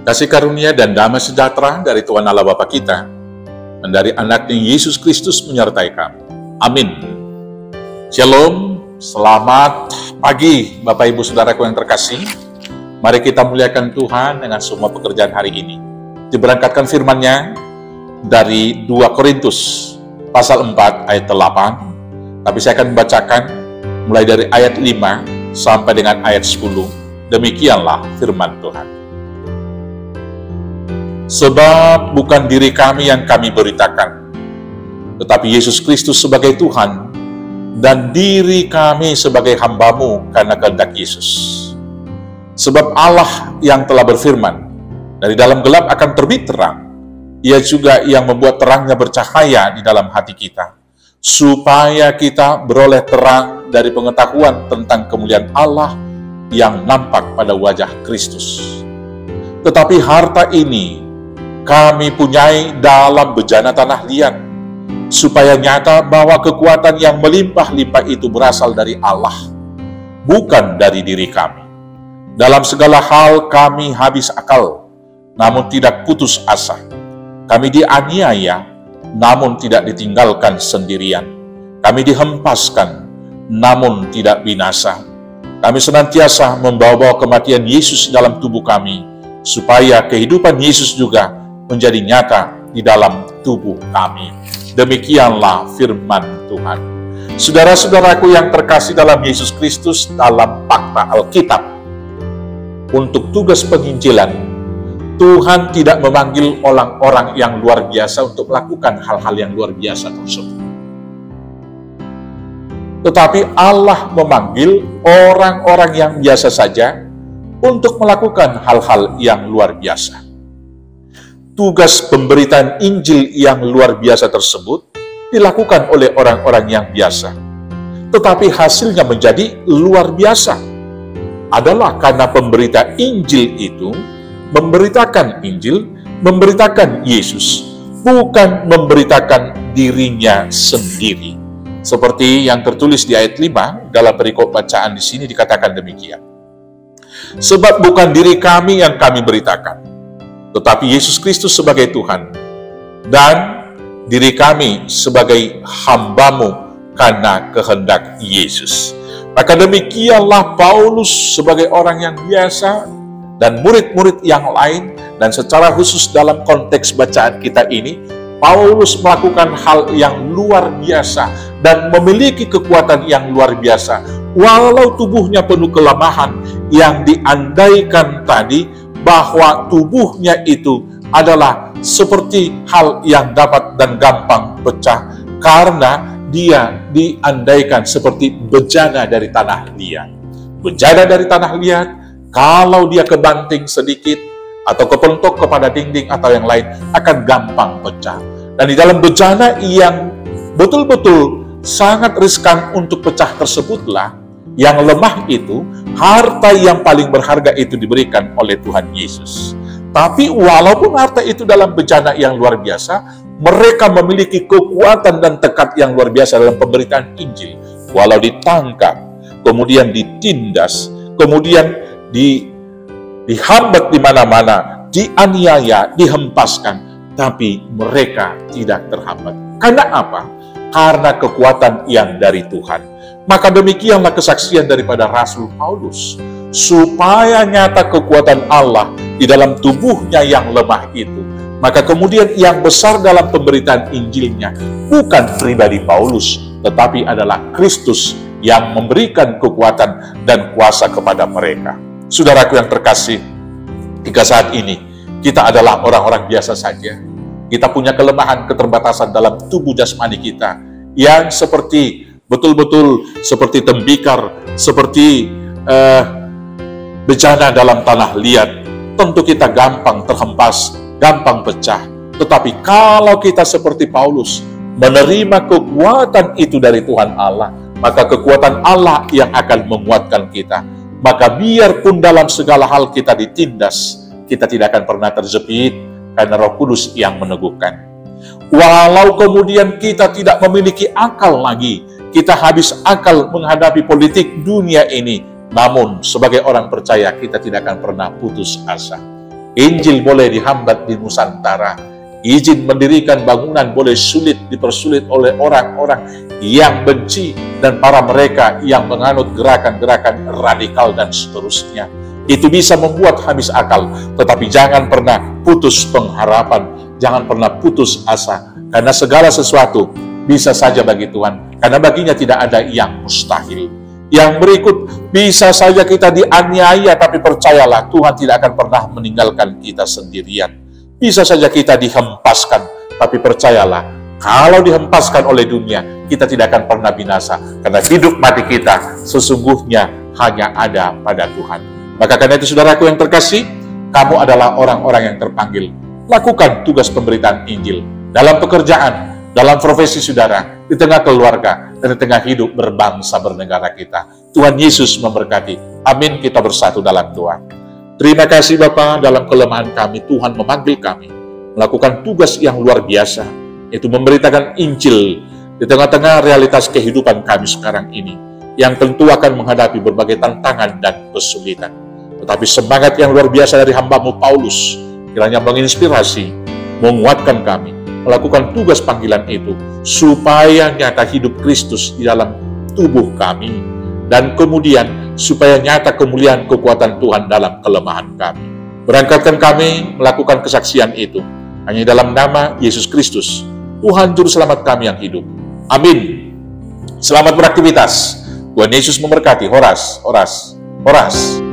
Kasih karunia dan damai sejahtera dari Tuhan Allah Bapa kita dan dari anaknya Yesus Kristus menyertai kami. Amin. Shalom, selamat pagi Bapak Ibu Saudaraku yang terkasih. Mari kita muliakan Tuhan dengan semua pekerjaan hari ini. Diberangkatkan firman-Nya dari 2 Korintus pasal 4 ayat 8. Tapi saya akan membacakan mulai dari ayat 5 sampai dengan ayat 10. Demikianlah firman Tuhan. Sebab bukan diri kami yang kami beritakan, tetapi Yesus Kristus sebagai Tuhan, dan diri kami sebagai hamba-Mu karena kehendak Yesus. Sebab Allah yang telah berfirman, dari dalam gelap akan terbit terang, Ia juga yang membuat terangnya bercahaya di dalam hati kita, supaya kita beroleh terang dari pengetahuan tentang kemuliaan Allah yang nampak pada wajah Kristus. Tetapi harta ini kami punyai dalam bejana tanah liat, supaya nyata bahwa kekuatan yang melimpah-limpah itu berasal dari Allah, bukan dari diri kami. Dalam segala hal kami habis akal, namun tidak putus asa. Kami dianiaya, namun tidak ditinggalkan sendirian. Kami dihempaskan, namun tidak binasa. Kami senantiasa membawa-bawa kematian Yesus dalam tubuh kami, supaya kehidupan Yesus juga menjadi nyata di dalam tubuh kami. Demikianlah firman Tuhan. Saudara-saudaraku yang terkasih dalam Yesus Kristus, dalam fakta Alkitab, untuk tugas penginjilan, Tuhan tidak memanggil orang-orang yang luar biasa untuk melakukan hal-hal yang luar biasa tersebut. Tetapi Allah memanggil orang-orang yang biasa saja untuk melakukan hal-hal yang luar biasa. Tugas pemberitaan Injil yang luar biasa tersebut dilakukan oleh orang-orang yang biasa. Tetapi hasilnya menjadi luar biasa. Adalah karena pemberita Injil itu memberitakan Injil, memberitakan Yesus, bukan memberitakan dirinya sendiri. Seperti yang tertulis di ayat 5 dalam perikop bacaan di sini dikatakan demikian. Sebab bukan diri kami yang kami beritakan, tetapi Yesus Kristus sebagai Tuhan, dan diri kami sebagai hamba-Mu karena kehendak Yesus. Maka demikianlah Paulus sebagai orang yang biasa, dan murid-murid yang lain, dan secara khusus dalam konteks bacaan kita ini, Paulus melakukan hal yang luar biasa, dan memiliki kekuatan yang luar biasa. Walau tubuhnya penuh kelemahan, yang diandaikan tadi, bahwa tubuhnya itu adalah seperti hal yang dapat dan gampang pecah, karena dia diandaikan seperti bejana dari tanah liat. Bejana dari tanah liat, kalau dia kebanting sedikit, atau kepentok kepada dinding atau yang lain, akan gampang pecah. Dan di dalam bejana yang betul-betul sangat riskan untuk pecah tersebutlah, yang lemah itu, harta yang paling berharga itu diberikan oleh Tuhan Yesus. Tapi walaupun harta itu dalam bejana yang luar biasa, mereka memiliki kekuatan dan tekad yang luar biasa dalam pemberitaan Injil. Walau ditangkap, kemudian ditindas, kemudian dihambat di mana-mana, dianiaya, dihempaskan, tapi mereka tidak terhambat. Karena apa? Karena kekuatan yang dari Tuhan. Maka demikianlah kesaksian daripada Rasul Paulus, supaya nyata kekuatan Allah di dalam tubuhnya yang lemah itu. Maka kemudian yang besar dalam pemberitaan Injilnya bukan pribadi Paulus, tetapi adalah Kristus yang memberikan kekuatan dan kuasa kepada mereka. Saudaraku yang terkasih, hingga saat ini kita adalah orang-orang biasa saja. Kita punya kelemahan, keterbatasan dalam tubuh jasmani kita, yang seperti betul-betul seperti tembikar, seperti bejana dalam tanah liat. Tentu kita gampang terhempas, gampang pecah. Tetapi kalau kita seperti Paulus, menerima kekuatan itu dari Tuhan Allah, maka kekuatan Allah yang akan menguatkan kita. Maka biarpun dalam segala hal kita ditindas, kita tidak akan pernah terjepit, karena Roh Kudus yang meneguhkan. Walau kemudian kita tidak memiliki akal lagi, kita habis akal menghadapi politik dunia ini, namun sebagai orang percaya kita tidak akan pernah putus asa. Injil boleh dihambat di Nusantara. Izin mendirikan bangunan boleh dipersulit oleh orang-orang yang benci dan para mereka yang menganut gerakan-gerakan radikal dan seterusnya. Itu bisa membuat habis akal, tetapi jangan pernah putus pengharapan, jangan pernah putus asa, karena segala sesuatu bisa saja bagi Tuhan, karena baginya tidak ada yang mustahil. Yang berikut, bisa saja kita dianiaya, tapi percayalah Tuhan tidak akan pernah meninggalkan kita sendirian. Bisa saja kita dihempaskan, tapi percayalah, kalau dihempaskan oleh dunia, kita tidak akan pernah binasa, karena hidup mati kita sesungguhnya hanya ada pada Tuhan. Maka karena itu saudaraku yang terkasih, kamu adalah orang-orang yang terpanggil. Lakukan tugas pemberitaan Injil dalam pekerjaan, dalam profesi saudara, di tengah keluarga, dan di tengah hidup berbangsa bernegara kita. Tuhan Yesus memberkati. Amin. Kita bersatu dalam doa. Terima kasih Bapa, dalam kelemahan kami, Tuhan memanggil kami melakukan tugas yang luar biasa, yaitu memberitakan Injil di tengah-tengah realitas kehidupan kami sekarang ini, yang tentu akan menghadapi berbagai tantangan dan kesulitan. Tetapi semangat yang luar biasa dari hamba-Mu Paulus, kiranya menginspirasi, menguatkan kami, melakukan tugas panggilan itu, supaya nyata hidup Kristus di dalam tubuh kami, dan kemudian supaya nyata kemuliaan kekuatan Tuhan dalam kelemahan kami. Berangkatkan kami melakukan kesaksian itu, hanya dalam nama Yesus Kristus, Tuhan Juru Selamat kami yang hidup. Amin. Selamat beraktivitas. Tuhan Yesus memberkati. Horas, horas, horas.